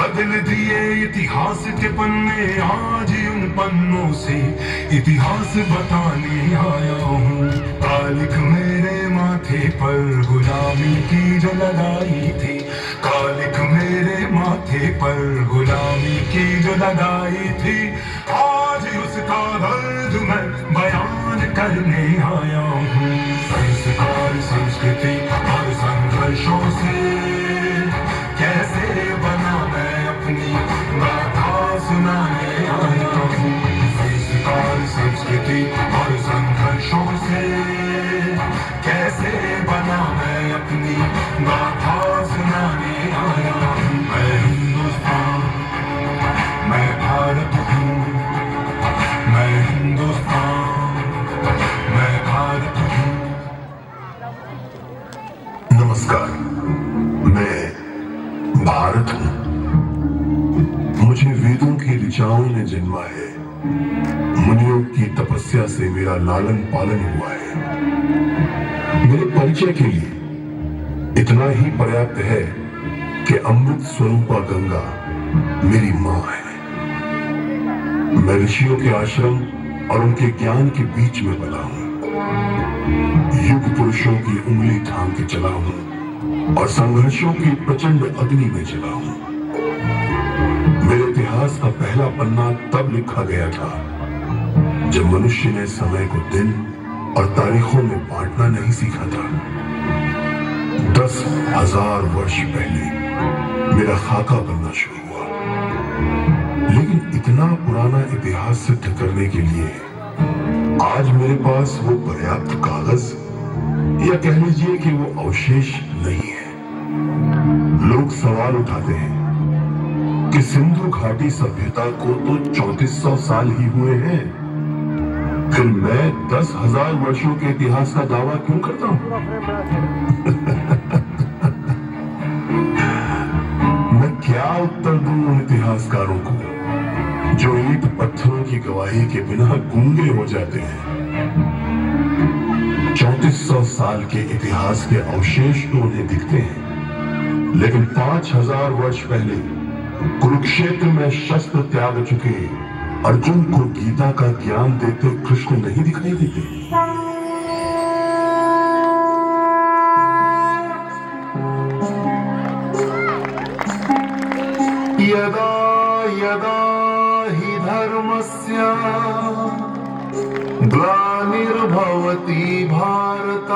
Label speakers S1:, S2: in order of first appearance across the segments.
S1: बदल दिए इतिहास के पन्ने, आज उन पन्नों से इतिहास बताने आया हूँ। कालिक मेरे माथे पर गुलामी की जो लगाई थी, कालिक मेरे माथे पर गुलामी की जो लगाई थी, आज उसका दर्द मैं बयान करने आया हूँ। संस्कार संस्कृति और संघर्षों से कैसे बना मैं अपनी गाथा सुनाने आया हूँ। संस्कार संस्कृति और संघर्षों से कैसे बना मैं अपनी गाथा सुनाने आया हूँ। मैं हिंदुस्तान, मैं भारत हूँ, मैं हिंदुस्तान, मैं भारत हूँ। नमस्कार, मैं भारत हूँ। मुझे वेदों की ऋचाओं ने जन्मा है, मुनियों की तपस्या से मेरा लालन पालन हुआ है। मेरे परिचय के लिए इतना ही पर्याप्त है कि अमृत स्वरूपा गंगा मेरी माँ है। मैं ऋषियों के आश्रम और उनके ज्ञान के बीच में पला हूँ। युग पुरुषों की उंगली थाम के चला हूँ और संघर्षों की प्रचंड अग्नि में जला हूँ। मेरे इतिहास का पहला पन्ना तब लिखा गया था जब मनुष्य ने समय को दिन और तारीखों में बांटना नहीं सीखा था। 10,000 वर्ष पहले मेरा खाका बनना शुरू हुआ। लेकिन इतना पुराना इतिहास सिद्ध करने के लिए आज मेरे पास वो पर्याप्त कागज या कह लीजिए कि वो अवशेष नहीं है। लोग सवाल उठाते हैं कि सिंधु घाटी सभ्यता को तो 3400 साल ही हुए हैं, फिर मैं 10,000 वर्षों के इतिहास का दावा क्यों करता हूं? मैं क्या उत्तर दूं उन इतिहासकारों को जो ईंट पत्थरों की गवाही के बिना गूंगे हो जाते हैं। 3400 साल के इतिहास के अवशेष तो उन्हें दिखते हैं, लेकिन 5000 वर्ष पहले कुरुक्षेत्र में शस्त्र त्याग चुके अर्जुन को गीता का ज्ञान देते कृष्ण नहीं दिखाई देते। यदा यदा हि धर्मस्य ग्लानिर्भवति भारत,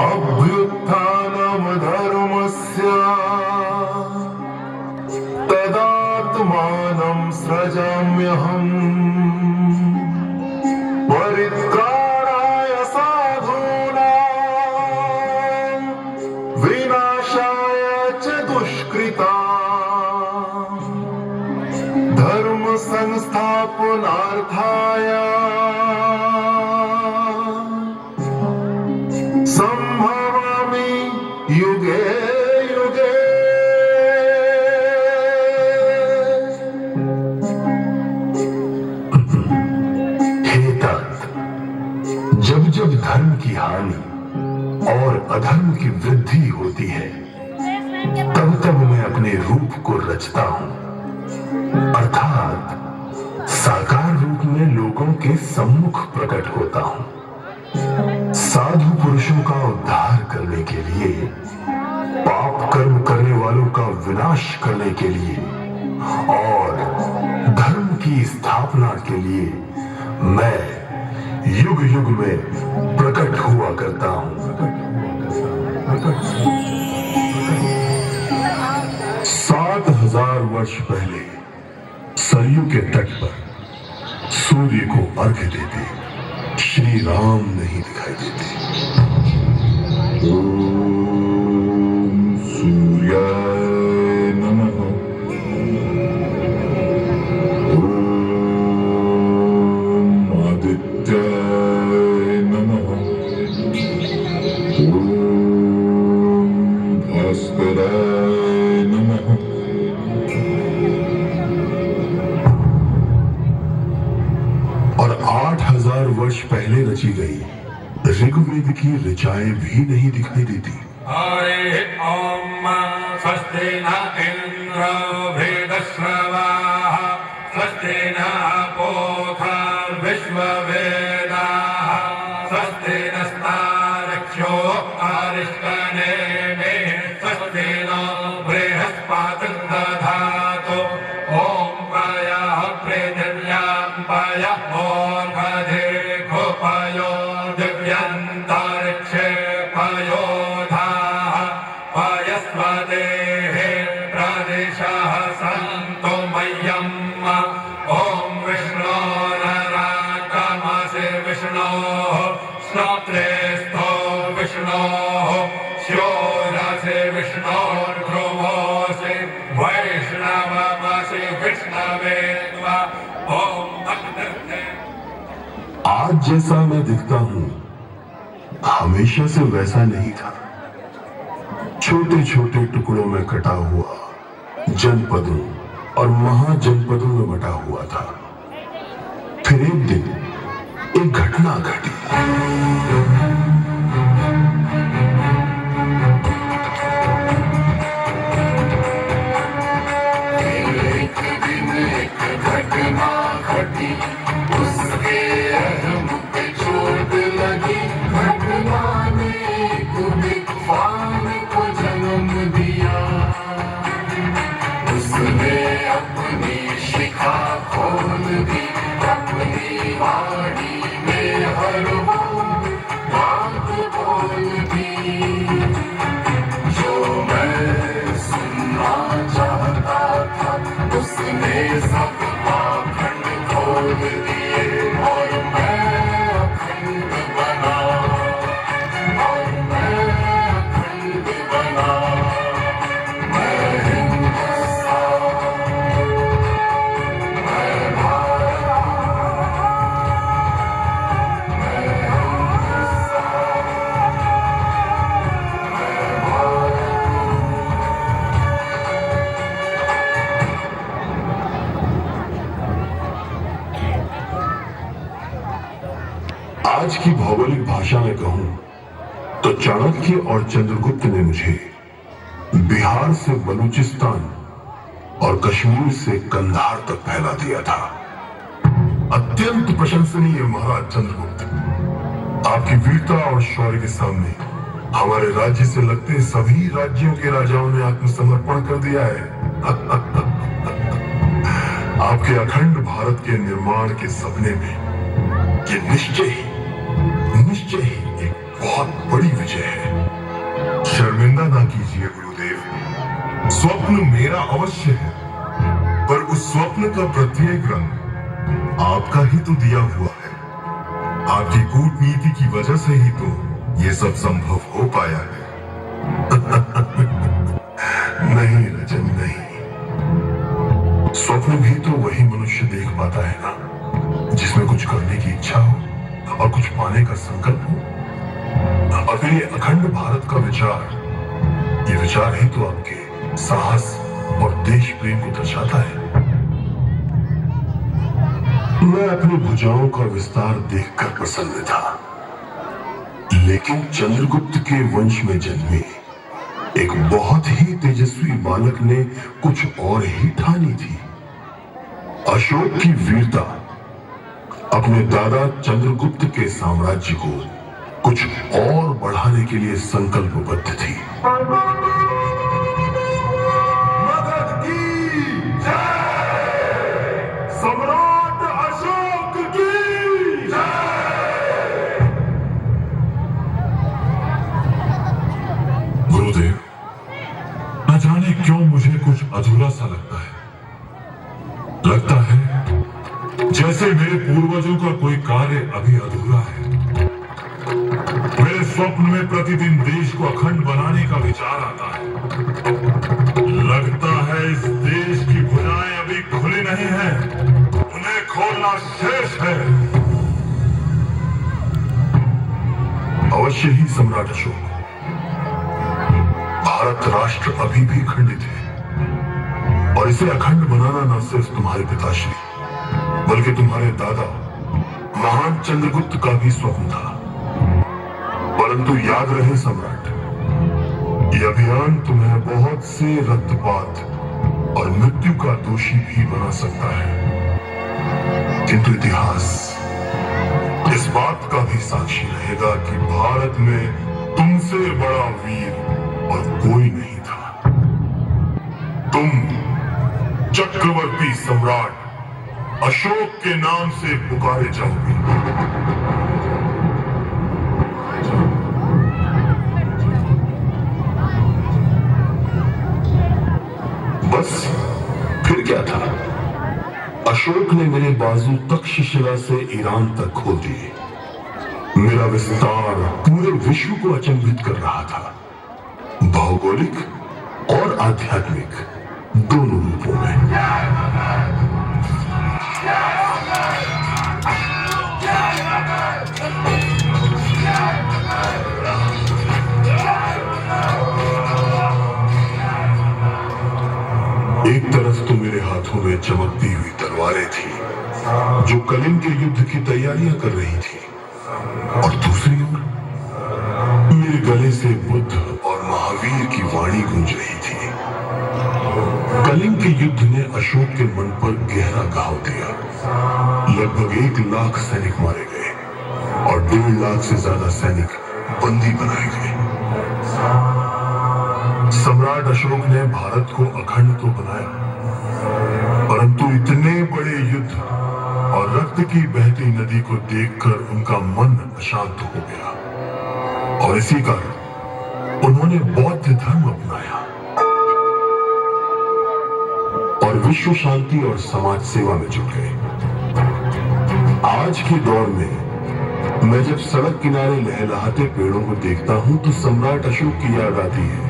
S1: अभ्युत्थानं धर्मस्य तदात्मानं सृजाम्यहम्। परित्राणाय साधूनां विनाशाय च दुष्कृतां, धर्म संस्थापनार्थाय संभवामि युगे युगे। हे तात, जब जब धर्म की हानि और अधर्म की वृद्धि होती है, तब तब मैं अपने रूप को रचता हूं, अर्थात साकार रूप में लोगों के सम्मुख प्रकट होता हूं। साधु पुरुषों का उद्धार करने के लिए, पाप कर्म करने वालों का विनाश करने के लिए और धर्म की स्थापना के लिए मैं युग युग में प्रकट हुआ करता हूं। 7,000 वर्ष पहले सरयू के तट पर सूर्य को अर्घ्य देते श्री राम नहीं दिखाई देते। ओम सूर्याय नमः। ओम आदित्याय नमः। ओम भास्कराय नमः। और 8,000 वर्ष पहले रची गई ऋग्वेद की ऋचाएं भी नहीं दिखाई देती।
S2: हरे ओम स्वस्ति न इन्द्रो भेदश्रवाः स्वस्ति न पूषा विश्ववेदाः स्वस्ति नस्तारक्षो अरिष्टनेमिः स्वस्ति नो बृहस्पतिर्दधातु ॐ पयः पृथिव्यां पयः ओर्ध्वधिघुपयो दिव्यन्तरिक्षे पयोधाः पयस्वदेः प्रदिशः सन्तु मह्यम् ॐ विष्णोररागमसि विष्णोः श्रोत्रे स्थो विष्णोः स्योरसि विष्णोर्ध्रुवोऽसि वैष्णवमसि विष्णवे त्वा ॐ भक्तिर्थे।
S1: आज जैसा मैं दिखता हूं हमेशा से वैसा नहीं था। छोटे छोटे टुकड़ों में कटा हुआ जनपदों और महाजनपदों में बटा हुआ था। फिर एक दिन एक घटना घटी।
S3: एक दिन एक घटना घटी, उसके अहम पे चोट लगी। घटना ने एक विद्वान को जन्म दिया। उसने अपनी शिखा खोल दी, अपनी वाणी में हर वो बात बोल दी जो मैं सुनना चाहता था। उसने सब पाखंड खोल दिए और मैं अखंड बना, और मैं अखंड बना। मैं हिंदुस्तान, मैं भारत, मैं हिंदुस्तान, मैं भारत।
S1: आज की भौगोलिक भाषा में कहूं तो चाणक्य और चंद्रगुप्त ने मुझे बिहार से बलूचिस्तान और कश्मीर से कंधार तक फैला दिया था। अत्यंत प्रशंसनीय महाराज चंद्रगुप्त, आपकी वीरता और शौर्य के सामने हमारे राज्य से लगते सभी राज्यों के राजाओं ने आत्मसमर्पण कर दिया है। आपके अखंड भारत के निर्माण के सपने में ये निश्चय ही एक बहुत बड़ी विजय है। शर्मिंदा ना कीजिए गुरुदेव, स्वप्न मेरा अवश्य है, पर उस स्वप्न का प्रत्येक रंग आपका ही तो दिया हुआ है। आपकी कूटनीति की वजह से ही तो ये सब संभव हो पाया है। नहीं रजन, नहीं। स्वप्न भी तो वही मनुष्य देख पाता है ना, जिसमें कुछ करने की इच्छा हो और कुछ पाने का संकल्प हो। और फिर ये अखंड भारत का विचार, ये विचार ही तो आपके साहस और देश प्रेम को दर्शाता है। मैं अपनी भुजाओं का विस्तार देखकर प्रसन्न था, लेकिन चंद्रगुप्त के वंश में जन्मे एक बहुत ही तेजस्वी बालक ने कुछ और ही ठानी थी। अशोक की वीरता अपने दादा चंद्रगुप्त के साम्राज्य को कुछ और बढ़ाने के लिए संकल्पबद्ध थी। मगध की जय! सम्राट अशोक की जय! गुरुदेव, न जाने क्यों मुझे कुछ अधूरा सा लगता है। लगता है जैसे मेरे पूर्वजों का कोई कार्य अभी अधूरा है। मेरे स्वप्न में प्रतिदिन देश को अखंड बनाने का विचार आता है। लगता है इस देश की भुजाएं अभी खुली नहीं हैं, उन्हें खोलना शेष है। अवश्य ही सम्राट अशोक, भारत राष्ट्र अभी भी खंडित है और इसे अखंड बनाना न सिर्फ तुम्हारे पिताश्री बल्कि तुम्हारे दादा महान चंद्रगुप्त का भी स्वप्न था। परंतु याद रहे सम्राट, यह अभियान तुम्हें बहुत से रक्तपात और मृत्यु का दोषी भी बना सकता है, किंतु इतिहास इस बात का भी साक्षी रहेगा कि भारत में तुमसे बड़ा वीर और कोई नहीं था। तुम चक्रवर्ती सम्राट अशोक के नाम से पुकारे जाओगे। बस फिर क्या था? अशोक ने मेरे बाजू तक्षशिला से ईरान तक खोल दिए। मेरा विस्तार पूरे विश्व को अचंभित कर रहा था, भौगोलिक और आध्यात्मिक दोनों रूपों में। एक तरफ तो मेरे हाथों में चमकती हुई तलवारें थी जो कलिंग के युद्ध की तैयारियां कर रही थी, और दूसरी ओर मेरे गले से बुद्ध और महावीर की वाणी गूंज रही थी। कलिंग के युद्ध ने अशोक के मन पर गहरा घाव दिया। लगभग 1 लाख सैनिक मारे गए और 1.5 लाख से ज्यादा सैनिक बंदी बनाए गए। सम्राट अशोक ने भारत को अखंड तो बनाया, परंतु इतने बड़े युद्ध और रक्त की बहती नदी को देखकर उनका मन अशांत हो गया, और इसी कारण उन्होंने बौद्ध धर्म अपनाया और विश्व शांति और समाज सेवा में जुट गए। आज के दौर में मैं जब सड़क किनारे लहलहाते पेड़ों को देखता हूं तो सम्राट अशोक की याद आती है।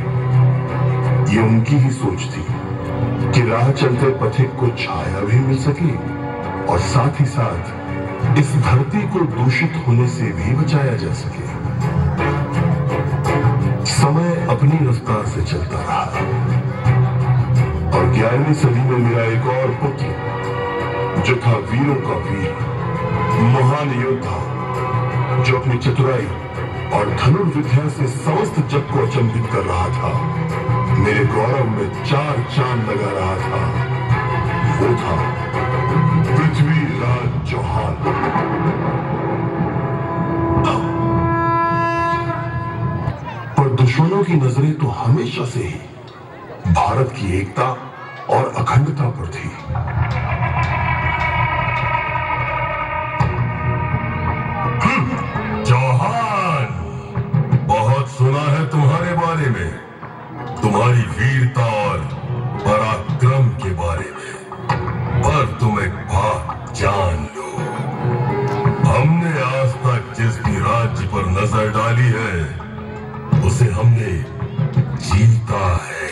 S1: ये उनकी ही सोच थी कि राह चलते पथिक को छाया भी मिल सके और साथ ही साथ इस धरती को दूषित होने से भी बचाया जा सके। समय अपनी रफ्तार से चलता रहा और 11वीं सदी में मेरा एक और पुत्र जो था वीरों का वीर, महान योद्धा, जो अपनी चतुराई और धनुर्विद्या से समस्त जग को अचंभित कर रहा था, मेरे गौरव में 4 चांद लगा रहा था, वो था पृथ्वीराज चौहान। पर दुश्मनों की नजरें तो हमेशा से ही भारत की एकता और अखंडता पर थी।
S4: चौहान, बहुत सुना है तुम्हारे बारे में, तुम्हारी वीरता और पराक्रम के बारे में, पर तुम एक बात जान लो, हमने आज तक जिस भी राज्य पर नजर डाली है उसे हमने जीता है,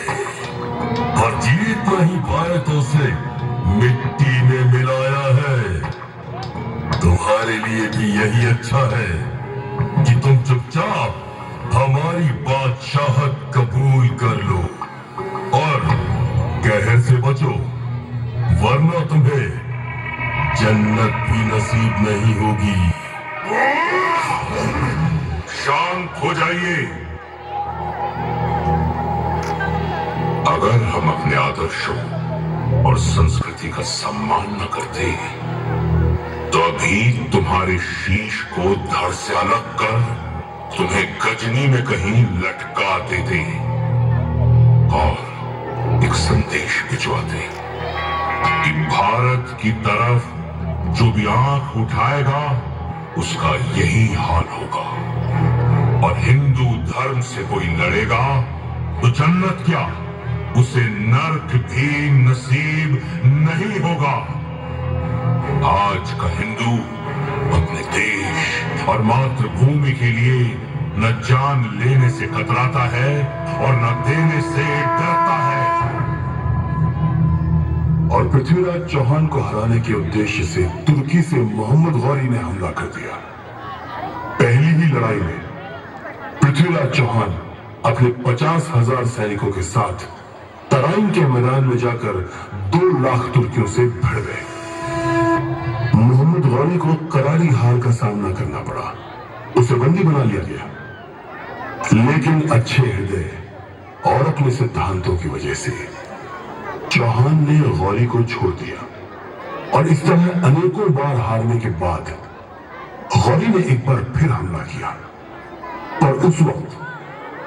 S4: और जीत नहीं पाए तो उसे मिट्टी में मिलाया है। तुम्हारे लिए भी यही अच्छा है कि तुम चुपचाप हमारी बादशाहत कबूल कर लो और कहर से बचो, वरना तुम्हें जन्नत भी नसीब नहीं होगी।
S1: शांत हो जाइए।
S5: अगर हम अपने आदर्शों और संस्कृति का सम्मान न करते तो अभी तुम्हारे शीश को धड़ से अलग कर तुम्हें गजनी में कहीं लटका देते और एक संदेश भिजवाते कि भारत की तरफ जो भी आंख उठाएगा उसका यही हाल होगा, और हिंदू धर्म से कोई लड़ेगा तो जन्नत क्या, उसे नर्क भी नसीब नहीं होगा। आज का हिंदू अपने देश और मातृभूमि के लिए न जान लेने से कतराता है और न देने से डरता है।
S1: और पृथ्वीराज चौहान को हराने के उद्देश्य से तुर्की से मोहम्मद गौरी ने हमला कर दिया। पहली ही लड़ाई में पृथ्वीराज चौहान अपने 50,000 सैनिकों के साथ तराइन के मैदान में जाकर 2 लाख तुर्कियों से भिड़ गए। मोहम्मद गौरी को करारी हार का सामना करना पड़ा, उसे बंदी बना लिया गया, लेकिन अच्छे हृदय और अपने सिद्धांतों की वजह से चौहान ने गौरी को छोड़ दिया और इस तरह अनेकों बार हारने के बाद गौरी ने एक बार फिर हमला किया। और उस वक्त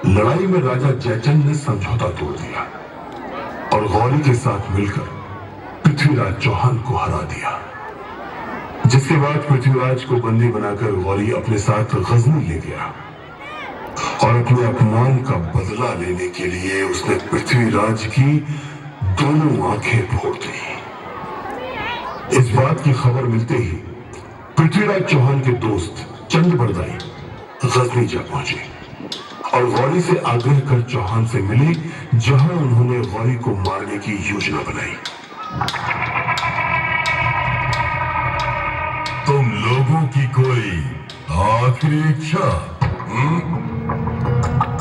S1: लड़ाई में राजा जयचंद ने समझौता तोड़ दिया और गौरी के साथ मिलकर पृथ्वीराज चौहान को हरा दिया, जिसके बाद पृथ्वीराज को बंदी बनाकर गौरी अपने साथ गजनी ले गया और अपने अपमान का बदला लेने के लिए उसने पृथ्वीराज की दोनों आंखें फोड़ दी। इस बात की खबर मिलते ही पृथ्वीराज चौहान के दोस्त चंद्रबरदाई गजनी जा पहुंचे और गौरी से आग्रह कर चौहान से मिले, जहां उन्होंने गौरी को मारने की योजना बनाई।
S4: तुम लोगों की कोई आखिरी इच्छा?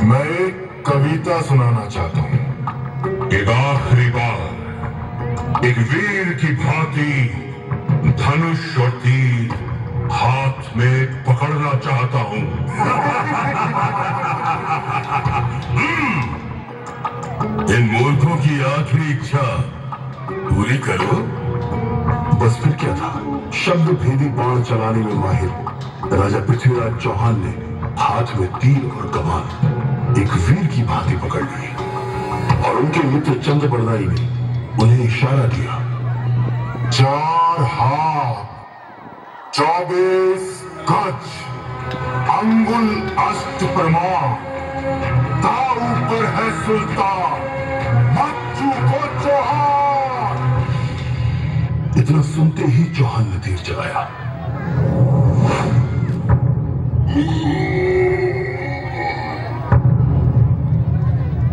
S5: मैं एक कविता सुनाना चाहता हूं। एक आखिरी बार एक वीर की भांति धनुष और तीर हाथ में पकड़ना चाहता हूं।
S4: इन मूर्खों की आखिरी इच्छा पूरी करो।
S1: बस फिर क्या था, शब्द भेदी बाण चलाने में माहिर राजा पृथ्वीराज चौहान ने हाथ में तीर और कमान एक वीर की भांति पकड़ ली और उनके मित्र चंद्रबरदाई ने उन्हें इशारा किया।
S5: 4 हाथ 24 गज अंगुल अष्ट प्रमाण, दाव पर है सुल्तान, मत चूको चौहान।
S1: इतना सुनते ही चौहान ने तीर चलाया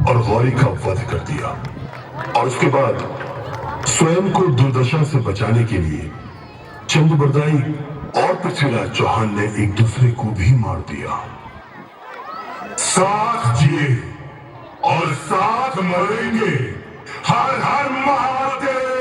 S1: और गौरी का वध कर दिया और उसके बाद स्वयं को दुर्दशा से बचाने के लिए चंद्रबरदाई और पृथ्वीराज चौहान ने एक दूसरे को भी मार दिया।
S5: साथ जिए और साथ मरेंगे। हर हर महादेव।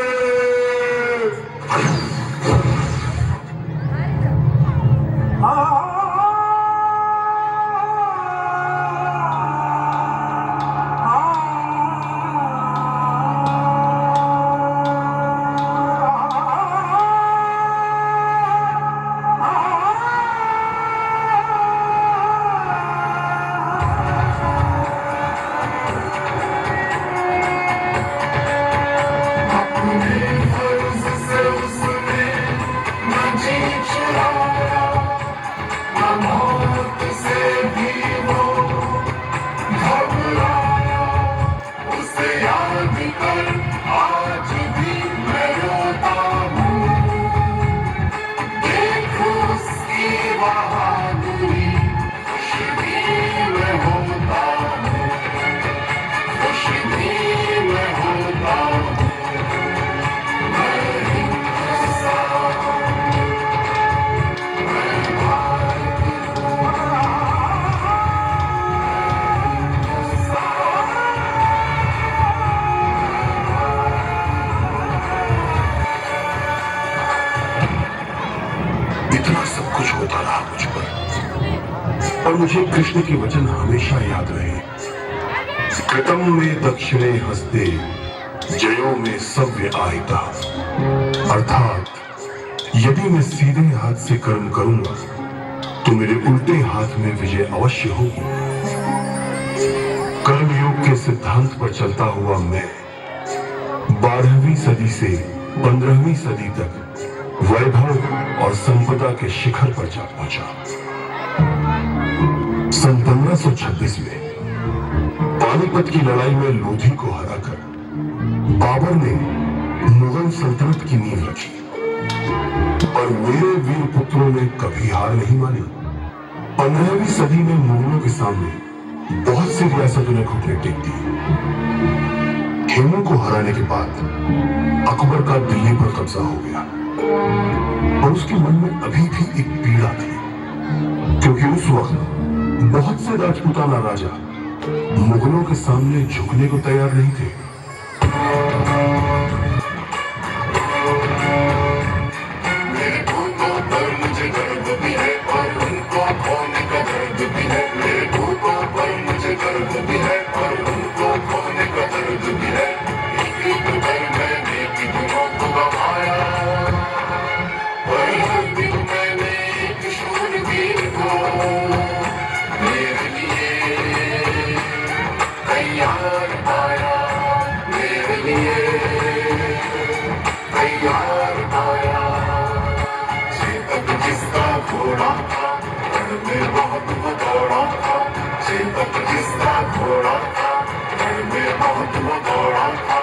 S1: इतना सब कुछ होता रहा मुझ पर और मुझे कृष्ण के वचन हमेशा याद रहे। कृतम में दक्षिणे हस्ते जयो में सव्य आहिता, अर्थात यदि मैं सीधे हाथ से कर्म करूंगा तो मेरे उल्टे हाथ में विजय अवश्य होगी। कर्मयोग के सिद्धांत पर चलता हुआ मैं 12वीं सदी से 15वीं सदी तक वैभव और संपदा के शिखर पर जा पहुंचा। सन 1526 में पानीपत की लड़ाई में लोधी को हराकर बाबर ने मुगल सल्तनत की नींव रखी और मेरे वीर पुत्रों ने कभी हार नहीं मानी। 15वीं सदी में मुगलों के सामने बहुत सी रियासतों ने घुटने टेक दी। हेमू को हराने के बाद अकबर का दिल्ली पर कब्जा हो गया और उसके मन में अभी भी एक पीड़ा थी, क्योंकि उस वक्त बहुत से राजपूताना राजा मुगलों के सामने झुकने को तैयार नहीं थे।
S3: मेरे भूतों पर मुझे गर्व भी है और उनको खोने का दर्द भी है। मेरे भूतों पर मुझे गर्व भी है और उनको लिए तैयार आया। चेतक जिसका घोड़ा था रण में बहुत वो दौड़ा था। चेतक जिसका घोड़ा था रण में बहुत वो दौड़ा था।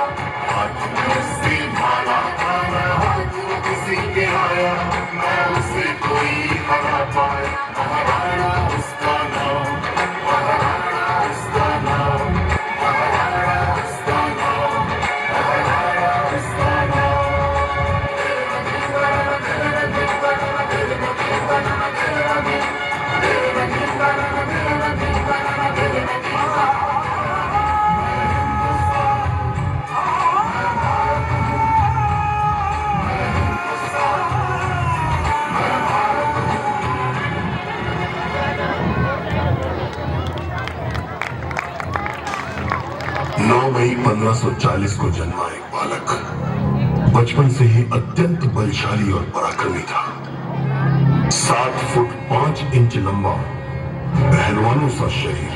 S3: हाथ में उसकी भाला था, मैं हाथ में किसी के आया, मैं उसे कोई हरा पाया। महाराणा उसका नाम, महाराणा उसका नाम, महाराणा उसका नाम, महाराणा उसका नाम।
S1: मई 1540 को जन्मा एक बालक बचपन से ही अत्यंत बलशाली और पराक्रमी था। 7 फुट 5 इंच लंबा पहलवानों सा शरीर,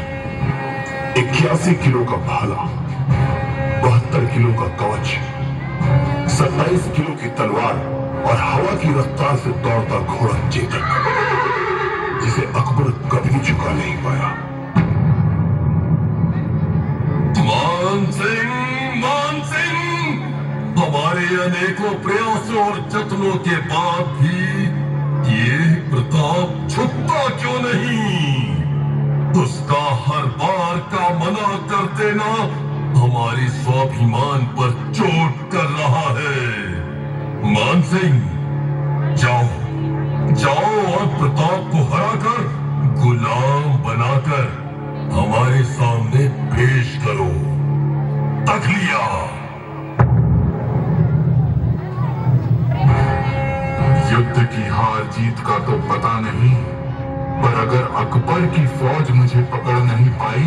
S1: 81 किलो का भाला, 72 किलो का कवच, 27 किलो की तलवार और हवा की रफ्तार से दौड़ता घोड़ा चेतक, जिसे अकबर कभी झुका नहीं पाया।
S4: मान सिंह, हमारे अनेकों प्रयासों और जत्नों के बाद भी ये प्रताप झुकता क्यों नहीं? उसका हर बार का मना कर देना हमारे स्वाभिमान पर चोट कर रहा है। मान सिंह, जाओ और प्रताप को हराकर गुलाम बनाकर हमारे सामने पेश करो। तक लिया।
S5: युद्ध की हार जीत का तो पता नहीं, पर अगर अकबर की फौज मुझे पकड़ नहीं पाई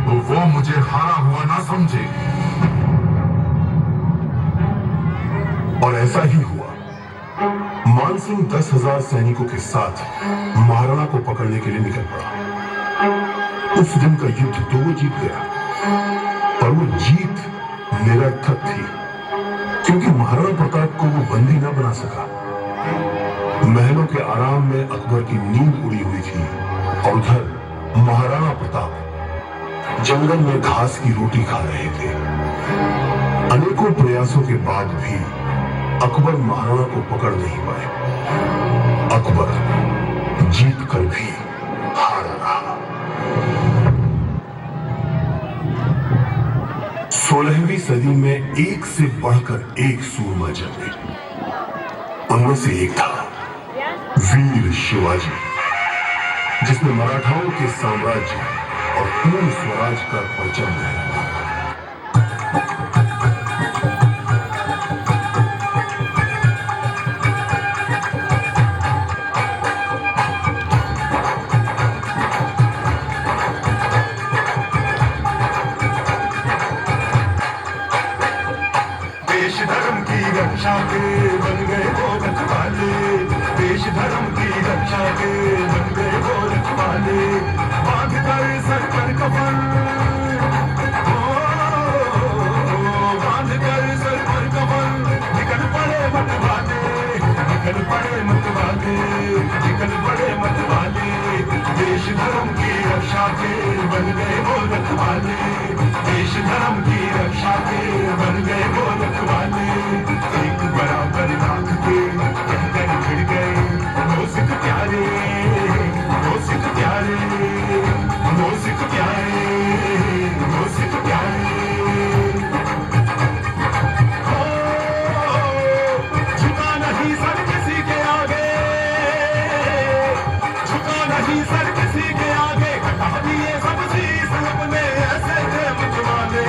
S5: तो वो मुझे हारा हुआ ना समझे।
S1: और ऐसा ही हुआ। मानसिंह 10,000 सैनिकों के साथ महाराणा को पकड़ने के लिए निकल पड़ा। उस दिन का युद्ध तो वो जीत गया, पर वो जीत निरर्थक थी, क्योंकि महाराणा प्रताप को वो बंदी न बना सका। महलों के आराम में अकबर की नींद उड़ी हुई थी और उधर महाराणा प्रताप जंगल में घास की रोटी खा रहे थे। अनेकों प्रयासों के बाद भी अकबर महाराणा को पकड़ नहीं पाए। अकबर जीत कर भी हार रहा। 16वीं सदी में एक से बढ़कर एक सूरमा जन्मे। उनमें से एक था वीर शिवाजी, जिसने मराठाओं के साम्राज्य और पूर्ण स्वराज का परचम लहराया।
S3: देश धर्म की रक्षा के बन गए वो रखवाले। देश धर्म की रक्षा के बन गए वो रखवाले। बांध कर सर पर कफन, बांध कर सर पर कफन, निकल पड़े मतवाले, निकल पड़े मतवाले, निकल पड़े मतवाले। देश धर्म की रक्षा के बन गए वो रखवाले। देश धर्म की रक्षा के बन गए वो रखवाले। एक बराबर राख के कहकर भिड़ गए वो सिख प्यारे, वो सिख प्यारे, वो सिख प्यारे, वो सिख प्यारे। झुका नहीं सर किसी के आगे, झुका नहीं सर किसी के आगे। कटा दिए सब शीश अपने, ऐसे थे मतवाले,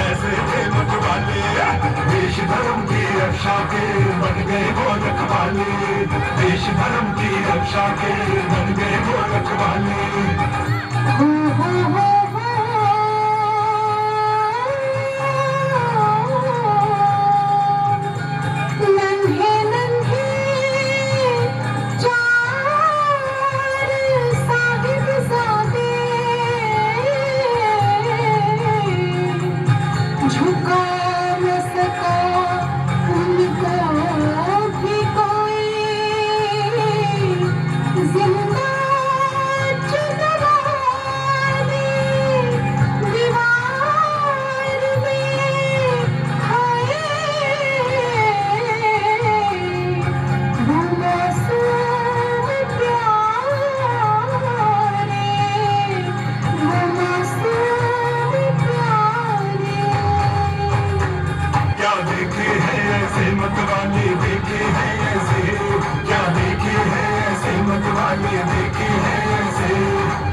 S3: ऐसे थे मतवाले। देश धर्म की रक्षा के बन गए वो रखवाले। देश धर्म की रक्षा के बन गए वो रखवाले।
S6: नन्हे नन्हे चार साहिबजादे, झुका न सका उनको भी कोई जिंदा चुनवा दे दीवार में हाय वो मासूम प्यारे वो मासूम प्यारे
S3: क्या देखे हैं ऐसे मतवाले देखे हैं ऐसे क्या देखे हैं ऐसे मतवाले देखे हैं ऐसे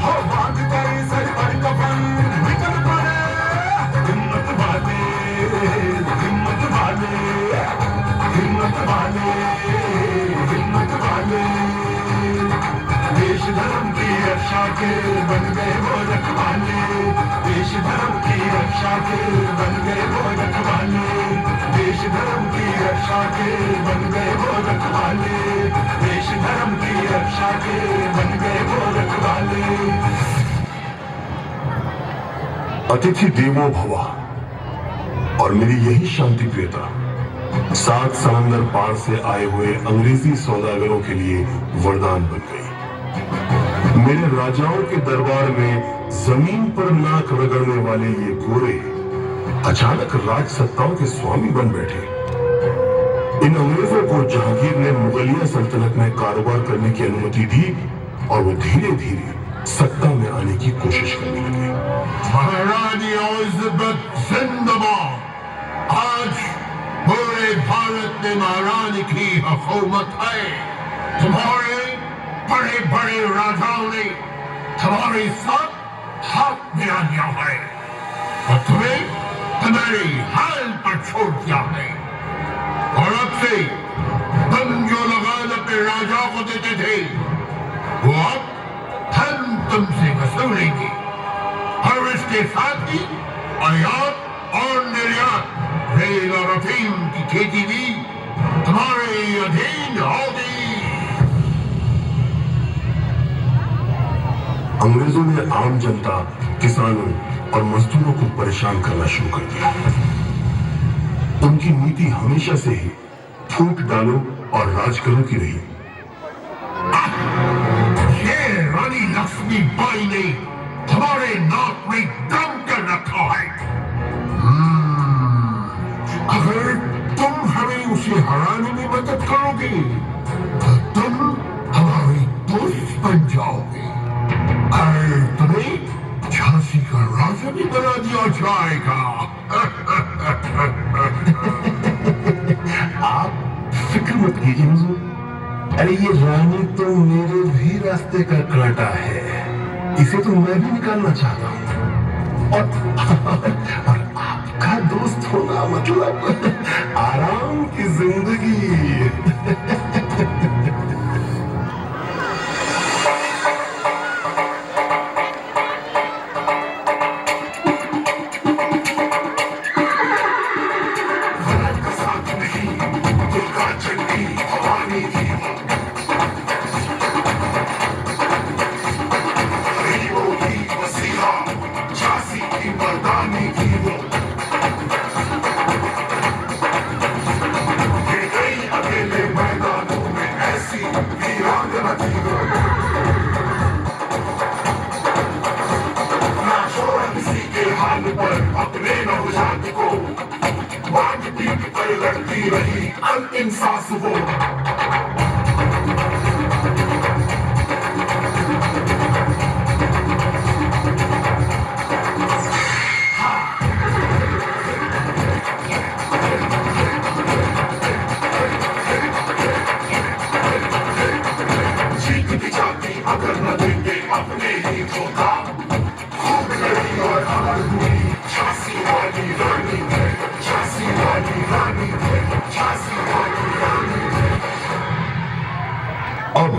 S3: हो बांध कर सर पर कफन निकल पड़े हिम्मत वाले हिम्मत वाले हिम्मत वाले हिम्मत वाले देश धर्म की रक्षा के बन गए वो रखवाले देश धर्म की रक्षा के बन गए वो रखवाले देश धर्म की रक्षा के बन गए वो रखवाले देश धर्म की रक्षा के बन गए वो रखवाले
S1: अतिथि देवो भवा और मेरी यही शांति प्रियता 7 समंदर पार से आए हुए अंग्रेजी सौदागरों के लिए वरदान बन गई। मेरे राजाओं के दरबार में जमीन पर नाक रगड़ने वाले ये गोरे अचानक राज सत्ताओं के स्वामी बन बैठे। इन अंग्रेजों को जहांगीर ने मुगलिया सल्तनत में कारोबार करने की अनुमति दी और वो धीरे धीरे सत्ता में आने की कोशिश करने लगे।
S5: महारानी एलिजाबेथ जिंदाबाद। आज पूरे भारत में महारानी की हुकूमत है। तुम्हारे बड़े बड़े राजाओं ने तुम्हारे साथ हाथ मिला दिया है और तुम्हें तुम्हारी हाल पर छोड़ दिया है। और अब से तुम जो लगान अपने राजाओं को देते थे वो अब हम तुमसे वसूलेंगे और इसके साथ ही आयात और निर्यात रेल और अफीम की खेती भी तुम्हारे अधीन होगी।
S1: अंग्रेजों ने आम जनता, किसानों और मजदूरों को परेशान करना शुरू कर दिया। उनकी नीति हमेशा से ही फूट डालो और राज करो की रही।
S5: ये रानी लक्ष्मीबाई ने तुम्हारे नाक में दम कर रखा है। अगर तुम हमें उसे हराने में मदद करोगे तो तुम हमारे दोस्त बन जाओगे और तुम्हें झांसी का राजा भी बना दिया जाएगा।
S1: आप फिक्र मत कीजिए हुजूर। अरे ये रानी तो मेरे भी रास्ते का कांटा है, इसे तो मैं भी निकालना चाहता हूँ। और आपका दोस्त होना मतलब आराम की जिंदगी।
S5: अपने नवजात को बांध पीट कर लड़ती रही अंतिम सांस वो। जीत भी जाती अगर न देंगे अपने ही धोखा। खूब लड़ी और हार हुई झांसी वाली रानी है, झांसी वाली रानी है, झांसी वाली रानी है।
S1: अब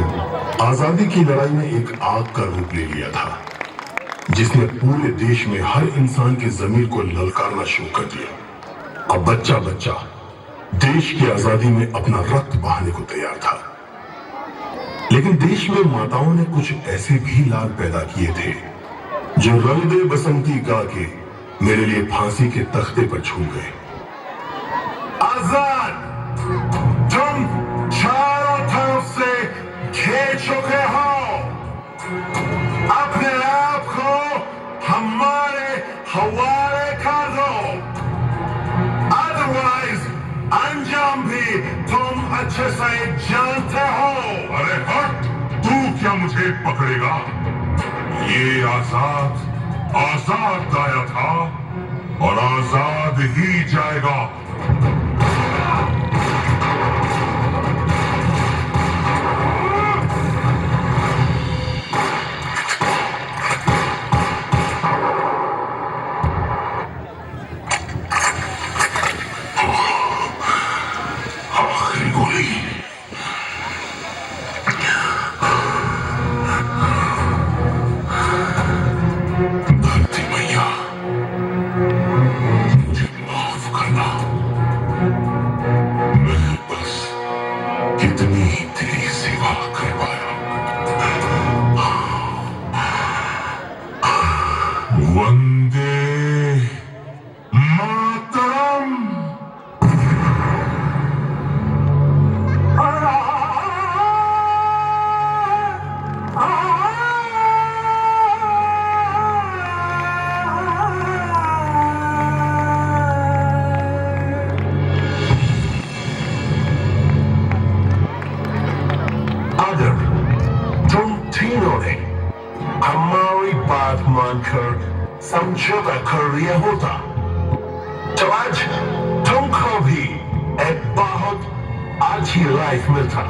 S1: आजादी की लड़ाई ने एक आग का रूप ले लिया था, जिसने पूरे देश में हर इंसान के जमीर को ललकारना शुरू कर दिया। अब बच्चा बच्चा देश की आजादी में अपना रक्त बहाने को तैयार था। लेकिन देश में माताओं ने कुछ ऐसे भी लाल पैदा किए थे जो रंग दे बसंती गा के मेरे लिए फांसी के तख्ते पर छू गए। आजाद तुम चारों तरफ से घेर चुके हो अपने आप को हमारे हवाले कर दो अदरवाइज अंजाम भी तुम अच्छे से जानते हो
S5: अरे हट, तू क्या मुझे पकड़ेगा? ये आजाद आया था और आजाद ही जाएगा।
S1: आखिरी गोली धरती मैया मुझे माफ करना मैं बस कितनी ही तेरी सेवा कर पाया वंदे मातरम अगर तुम तीनों ने हमारी बात मानकर समझौता कर लिया होता तो आज तुमको भी एक बहुत अच्छी लाइफ मिलता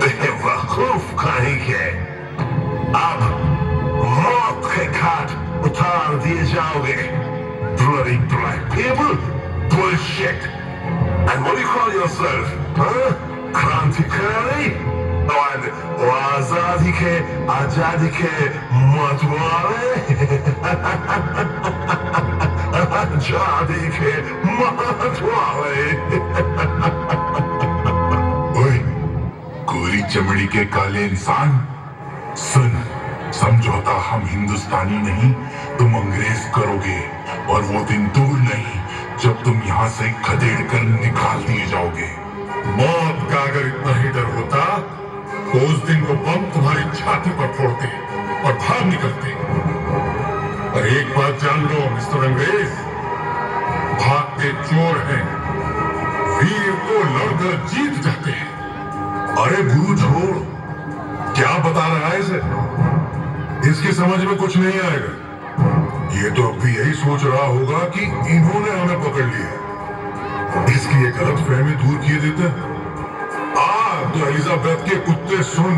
S1: बेवकूफ कहीं के अब मौत के घाट उतार दिए जाओगे bloody black people bullshit and what do you call yourself huh? क्रांतिकारी और आजादी के मतवाले आजादी के मतवाले
S5: ओए, गोरी चमड़ी के काले इंसान, सुन, समझौता हम हिंदुस्तानी नहीं तुम अंग्रेज करोगे और वो दिन दूर नहीं जब तुम यहाँ से खदेड़ कर निकाल दिए जाओगे। मौत का अगर इतना ही डर होता तो उस दिन वो बम तुम्हारी छाती पर फोड़ते और भाग निकलते। और एक बात जान लो मिस्टर अंग्रेज, भागते चोर हैं, वीर को लड़कर जीत जाते हैं। अरे गुरु छोड़, क्या बता रहा है इसे? इसकी समझ में कुछ नहीं आएगा। ये तो अब भी यही सोच रहा होगा कि इन्होंने हमें पकड़ लिया। इसकी एक गलत फहमी दूर किए देते हैं। तो एलिजाबेथ के कुत्ते सुन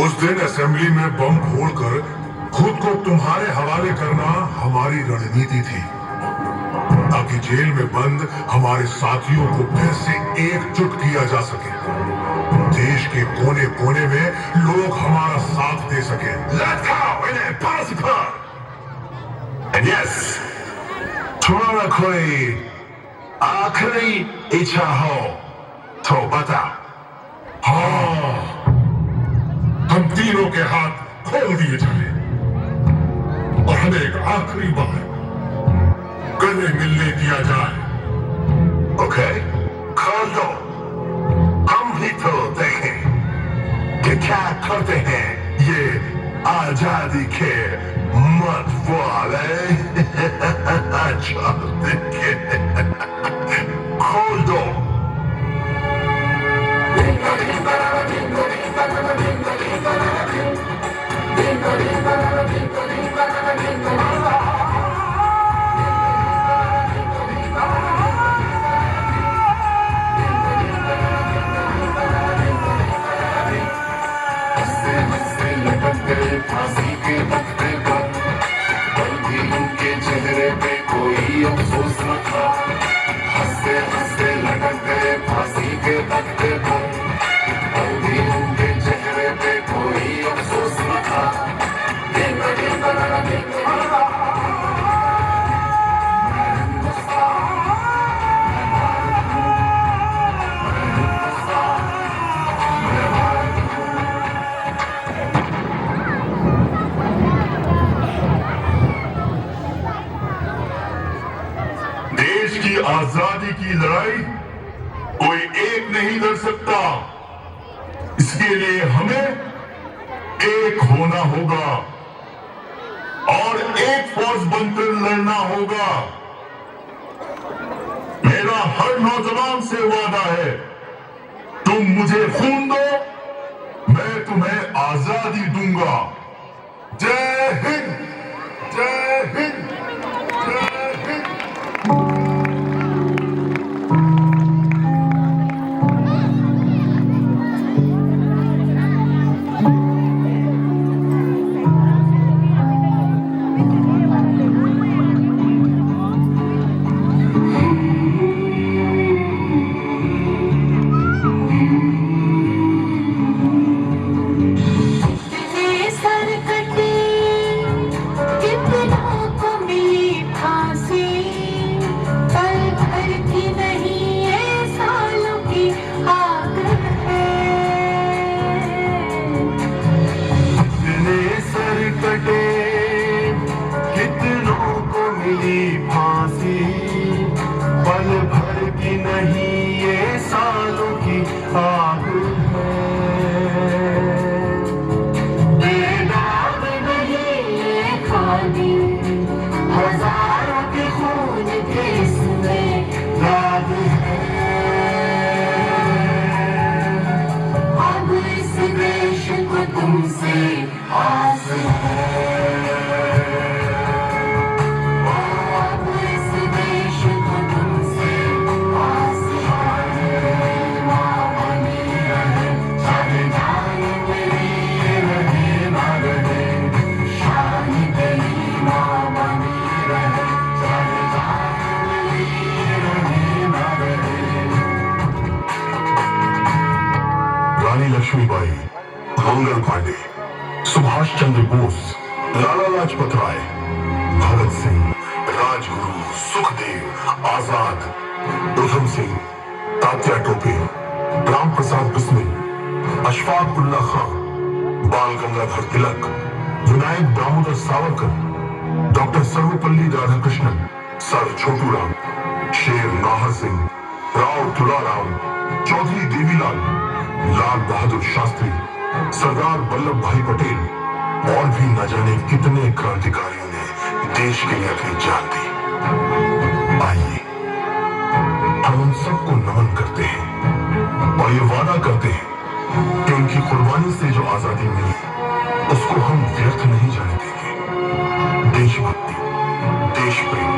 S5: उस दिन असेंबली में बम फोड़कर खुद को तुम्हारे हवाले करना हमारी रणनीति थी ताकि जेल में बंद हमारे साथियों को फिर से एकजुट किया जा सके, देश के कोने कोने में लोग हमारा साथ दे सके।
S1: Let's go in a possible and yes तुम्हारा कोई आखिरी इच्छा हो तो बताओ।
S5: हाँ, हम तीनों के हाथ खोल दिए जाए और हमें एक आखिरी बार गले मिलने दिया जाए।
S1: ओके, खोल दो, हम भी तो देखें कि क्या करते हैं ये आजादी के मत वाले। आजादी के खोल दो।
S7: फांसी के तख्ते पर कल भी उनके चेहरे पे कोई अफसोस न था। हंसते हंसते लटक गए फांसी के तख्ते पर कल भी उनके चेहरे पे कोई अफसोस न था।
S5: आजादी की लड़ाई कोई एक नहीं लड़ सकता। इसके लिए हमें एक होना होगा और एक फौज बनकर लड़ना होगा। मेरा हर नौजवान से वादा है, तुम मुझे खून दो, मैं तुम्हें आजादी दूंगा। जय हिंद, जय हिंद, जय हिंद।
S6: कितने सर कटे, कितनों को मिली फांसी, पल भर की नहीं ये सालों की आग है।
S3: कितने सर कटे, कितनों को मिली फांसी, पल भर की नहीं ये सालों की आग है।
S6: बेदाग नहीं ये खादी, हजारों के खून के इसमें दाग है। अब इस देश को तुमसे आस है। अब इस देश को तुमसे आस है। माँ बनी रहे, चाहे जान मेरी रहे ना रहे, शान तेरी माँ बनी रहे, चाहे जान मेरी रहे ना रहे।
S1: रानी लक्ष्मीबाई, मंगल पांडे, सुभाष चंद्र बोस, लाला लाजपत राय, भगत सिंह, राजगुरु, सुखदेव, आजाद, उधम सिंह, तात्या टोपे, राम प्रसाद बिस्मिल, अशफाक उल्ला खां, बाल गंगाधर तिलक, विनायक दामोदर सावरकर, डॉक्टर सर्वपल्ली राधाकृष्णन, सर छोटूराम, शेर नाहर सिंह, राव तुलाराम, चौधरी देवीलाल, लाल बहादुर शास्त्री, सरदार वल्लभ भाई पटेल और भी न जाने कितने क्रांतिकारियों ने देश के लिए अपनी जान दी। आइए हम उन सबको नमन करते हैं और ये वादा करते हैं कि उनकी कुर्बानी से जो आजादी मिली उसको हम व्यर्थ नहीं जाने देंगे। देशभक्ति, देश प्रेम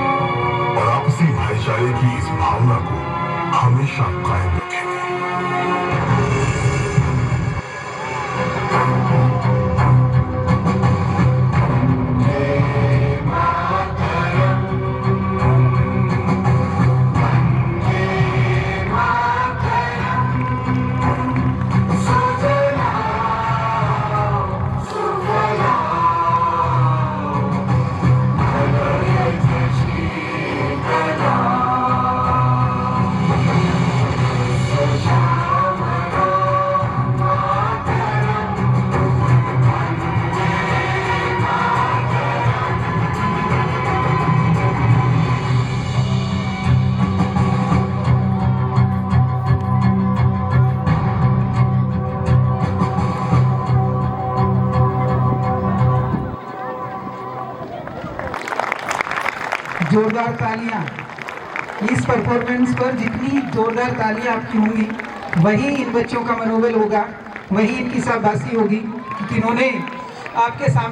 S1: और आपसी भाईचारे की इस भावना को हमेशा कायम रखेंगे।
S8: जोरदार तालियां। इस परफॉर्मेंस पर जितनी जोरदार तालियां आपकी होंगी वही इन बच्चों का मनोबल होगा, वही इनकी शाबाशी होगी कि इन्होंने आपके सामने